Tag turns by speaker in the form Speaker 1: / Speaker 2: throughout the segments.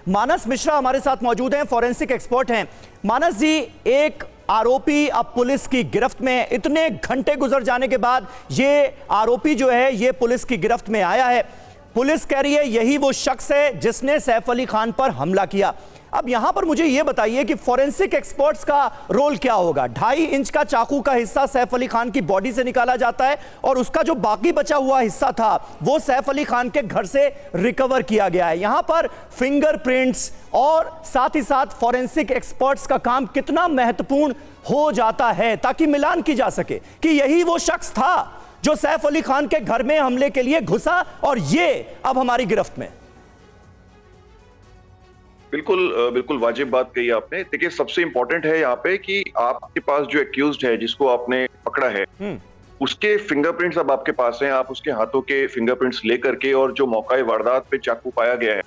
Speaker 1: मानस मिश्रा हमारे साथ मौजूद हैं, फॉरेंसिक एक्सपर्ट हैं। मानस जी, एक आरोपी अब पुलिस की गिरफ्त में, इतने घंटे गुजर जाने के बाद ये आरोपी जो है ये पुलिस की गिरफ्त में आया है। पुलिस कह रही है यही वो शख्स है जिसने सैफ अली खान पर हमला किया। अब यहां पर मुझे यह बताइए कि फॉरेंसिक एक्सपर्ट्स का रोल क्या होगा। 2.5 इंच का चाकू का हिस्सा सैफ अली खान की बॉडी से निकाला जाता है और उसका जो बाकी बचा हुआ हिस्सा था वो सैफ अली खान के घर से रिकवर किया गया है। यहां पर फिंगरप्रिंट्स और साथ ही साथ फॉरेंसिक एक्सपर्ट्स का काम कितना महत्वपूर्ण हो जाता है ताकि मिलान की जा सके कि यही वो शख्स था जो सैफ अली खान के घर में हमले के लिए घुसा और ये अब हमारी गिरफ्त में।
Speaker 2: बिल्कुल वाजिब बात कही आपने। देखिए, सबसे इंपॉर्टेंट है यहाँ पे कि आपके पास जो एक्यूज्ड है जिसको आपने पकड़ा है उसके फिंगरप्रिंट्स अब आपके पास हैं। आप उसके हाथों के फिंगरप्रिंट्स लेकर के और जो मौका वारदात पे चाकू पाया गया है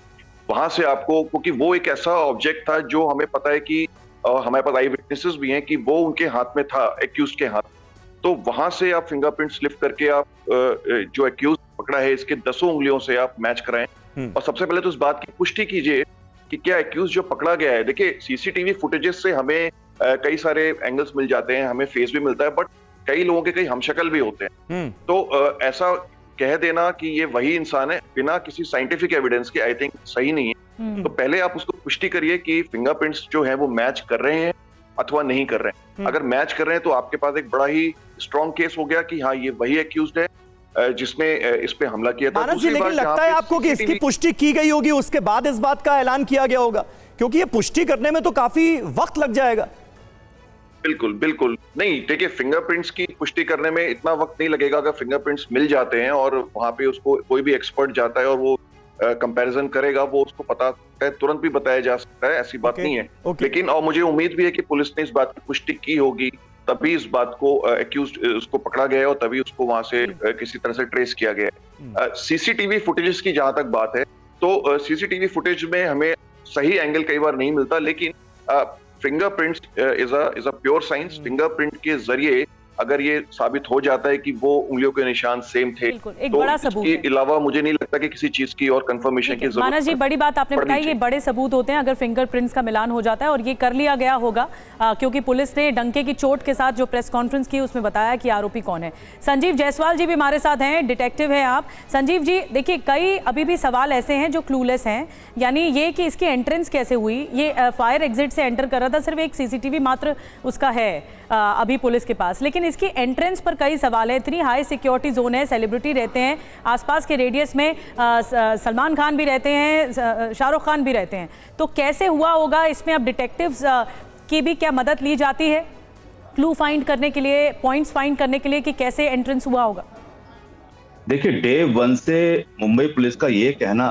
Speaker 2: वहां से आपको, क्योंकि वो एक ऐसा ऑब्जेक्ट था जो हमें पता है कि हमारे पास आई विटनेसेस भी हैं कि वो उनके हाथ में था, एक्यूज्ड के हाथ। तो वहां से आप फिंगरप्रिंट्स लिफ्ट करके आप जो एक्यूज पकड़ा है इसके 10 उंगलियों से आप मैच कराएं और सबसे पहले तो इस बात की पुष्टि कीजिए कि क्या एक्यूज जो पकड़ा गया है। देखिए, सीसीटीवी फुटेजेस से हमें कई सारे एंगल्स मिल जाते हैं, हमें फेस भी मिलता है, बट कई लोगों के कई हमशक्ल भी होते हैं। तो ऐसा कह देना कि ये वही इंसान है बिना किसी साइंटिफिक एविडेंस के आई थिंक सही नहीं है। तो पहले आप उसको पुष्टि करिए कि फिंगरप्रिंट्स जो है वो मैच कर रहे हैं अथवा नहीं कर रहे हैं। अगर मैच कर रहे हैं तो आपके पास एक बड़ा ही स्ट्रॉन्ग केस हो गया कि हाँ ये वही एक्यूज्ड है जिसने इस पे हमला किया था।
Speaker 1: लेकिन लगता है आपको कि इसकी पुष्टि की गई होगी उसके बाद इस बात का ऐलान किया गया होगा, क्योंकि ये पुष्टि करने में तो काफी वक्त लग जाएगा।
Speaker 2: बिल्कुल नहीं। देखिए, फिंगरप्रिंट्स की पुष्टि करने में इतना वक्त नहीं लगेगा। अगर फिंगरप्रिंट्स मिल जाते हैं और वहां पे उसको कोई भी एक्सपर्ट जाता है और वो कंपैरिजन करेगा, वो उसको पता है, तुरंत भी बताया जा सकता है, ऐसी बात नहीं है। लेकिन और मुझे उम्मीद भी है कि पुलिस ने इस बात की पुष्टि की होगी, तभी इस बात को एक्यूज्ड उसको पकड़ा गया और तभी उसको वहां से किसी तरह से ट्रेस किया गया। सीसीटीवी फुटेजेस की जहां तक बात है तो सीसीटीवी फुटेज में हमें सही एंगल कई बार नहीं मिलता, लेकिन fingerprints is a pure science. Fingerprint के जरिए अगर ये साबित हो जाता है कि वो उंगलियों के निशान सेम थे तो इसके अलावा मुझे नहीं लगता कि किसी चीज की और कंफर्मेशन की जरूरत।
Speaker 3: मानस जी, बड़ी बात आपने बताई, ये बड़े सबूत होते हैं अगर फिंगरप्रिंट्स का मिलान हो जाता है और ये कर लिया गया होगा क्योंकि पुलिस ने डंके की चोट के साथ जो प्रेस कॉन्फ्रेंस की उसमें बताया कि आरोपी कौन है। संजीव जायसवाल जी भी हमारे साथ हैं, डिटेक्टिव हैं आप। संजीव जी, देखिए कई अभी भी सवाल ऐसे हैं जो क्लूलेस हैं, यानी ये कि इसकी एंट्रेंस कैसे हुई, ये फायर एग्जिट से एंटर कर रहा था, सिर्फ एक सीसीटीवी मात्र उसका है अभी पुलिस के पास, लेकिन इसकी एंट्रेंस पर कई सवाल है। इतनी हाई सिक्योरिटी जोन है, सेलिब्रिटी रहते हैं आसपास के रेडियस में, सलमान खान भी रहते हैं, शाहरुख खान भी रहते हैं, तो कैसे हुआ होगा? इसमें अब डिटेक्टिव्स की भी क्या मदद ली जाती है क्लू फाइंड करने के लिए, पॉइंट्स फाइंड करने के लिए कि कैसे एंट्रेंस हुआ होगा?
Speaker 4: देखिए, डे 1 से मुंबई पुलिस का ये कहना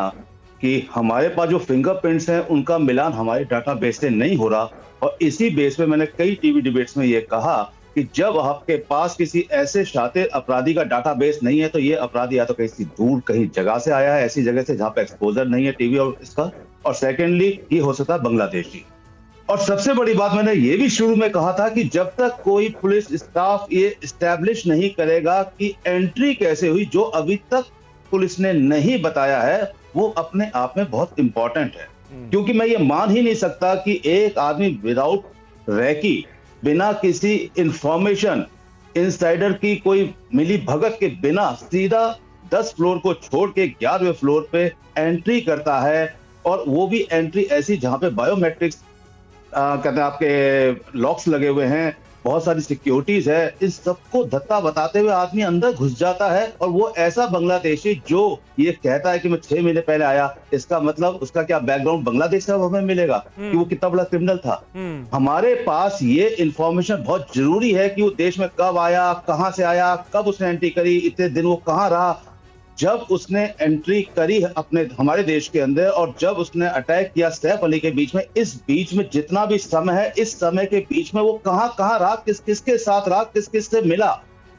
Speaker 4: कि हमारे पास जो फिंगरप्रिंट्स हैं उनका मिलान हमारे डाटाबेस से नहीं हो रहा, और इसी बेस पे मैंने कई टीवी डिबेट्स में ये कहा कि जब आपके पास किसी ऐसे शातिर अपराधी का डाटाबेस नहीं है तो ये अपराधी या तो कहीं दूर कहीं जगह से आया है, ऐसी जगह से जहां पे एक्सपोजर नहीं है टीवी और इसका, और सेकेंडली ये हो सकता है बांग्लादेशी। और सबसे बड़ी बात मैंने ये भी शुरू में कहा था कि जब तक कोई पुलिस स्टाफ ये एस्टैब्लिश नहीं करेगा कि एंट्री कैसे हुई, जो अभी तक पुलिस ने नहीं बताया है, वो अपने आप में बहुत इंपॉर्टेंट है। क्योंकि मैं ये मान ही नहीं सकता कि एक आदमी विदाउट रैकी, बिना किसी इंफॉर्मेशन इनसाइडर की कोई मिली भगत के बिना सीधा 10 फ्लोर को छोड़ के 11वें फ्लोर पे एंट्री करता है, और वो भी एंट्री ऐसी जहां पे बायोमेट्रिक्स कहते हैं आपके लॉक्स लगे हुए हैं, बहुत सारी सिक्योरिटीज है, इस सबको धक्का बताते हुए आदमी अंदर घुस जाता है। और वो ऐसा बांग्लादेशी जो ये कहता है कि मैं 6 महीने पहले आया, इसका मतलब उसका क्या बैकग्राउंड बांग्लादेश से हमें मिलेगा कि वो कितना बड़ा क्रिमिनल था। हमारे पास ये इंफॉर्मेशन बहुत जरूरी है कि वो देश में कब आया, कहां से आया, कब उसने एंट्री करी, इतने दिन वो कहां रहा, जब उसने एंट्री करी अपने हमारे देश के अंदर और जब उसने अटैक किया सैफ अली के बीच में, इस बीच में जितना भी समय है, इस समय के बीच में वो कहां कहां रहा, किस किस के साथ रहा, किस किस से मिला,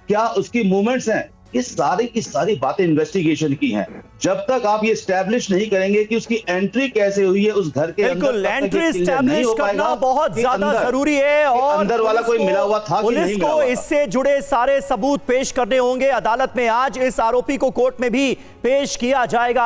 Speaker 4: क्या उसकी मूवमेंट्स हैं, ये सारी की सारी बातें इन्वेस्टिगेशन की हैं। जब तक आप ये स्टैब्लिश नहीं करेंगे कि उसकी एंट्री कैसे हुई है उस घर के अंदर,
Speaker 1: बिल्कुल एंट्री एस्टैब्लिश करना बहुत ज्यादा जरूरी है और
Speaker 4: अंदर वाला कोई मिला हुआ था कि नहीं मिला हुआ।
Speaker 1: पुलिस को इससे जुड़े सारे सबूत पेश करने होंगे। अदालत में आज इस आरोपी को कोर्ट में भी पेश किया जाएगा।